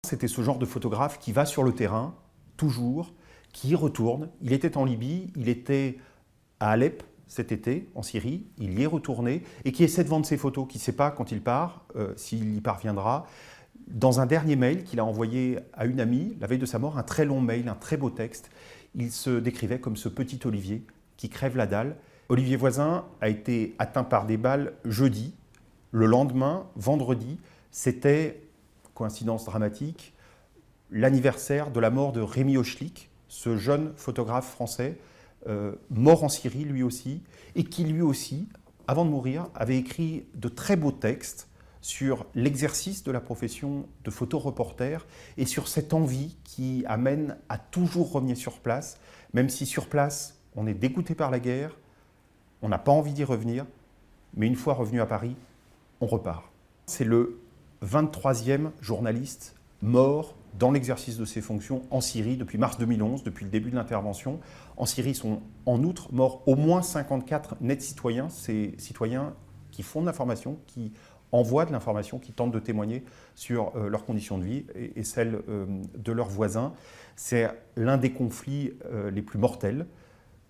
C'était ce genre de photographe qui va sur le terrain, toujours, qui y retourne. Il était en Libye, il était à Alep cet été, en Syrie, il y est retourné, et qui essaie de vendre ses photos, qui ne sait pas quand il part, s'il y parviendra. Dans un dernier mail qu'il a envoyé à une amie, la veille de sa mort, un très long mail, un très beau texte, il se décrivait comme ce petit Olivier qui crève la dalle. Olivier Voisin a été atteint par des balles jeudi. Le lendemain, vendredi, c'était, coïncidence dramatique, l'anniversaire de la mort de Rémi Hochlik, ce jeune photographe français, mort en Syrie lui aussi, et qui lui aussi, avant de mourir, avait écrit de très beaux textes sur l'exercice de la profession de photoreporter et sur cette envie qui amène à toujours revenir sur place, même si sur place, on est dégoûté par la guerre, on n'a pas envie d'y revenir, mais une fois revenu à Paris, on repart. C'est le 23e journaliste mort dans l'exercice de ses fonctions en Syrie depuis mars 2011, depuis le début de l'intervention. En Syrie sont en outre morts au moins 54 nets citoyens, ces citoyens qui font de l'information, qui envoient de l'information, qui tentent de témoigner sur leurs conditions de vie et celles de leurs voisins. C'est l'un des conflits les plus mortels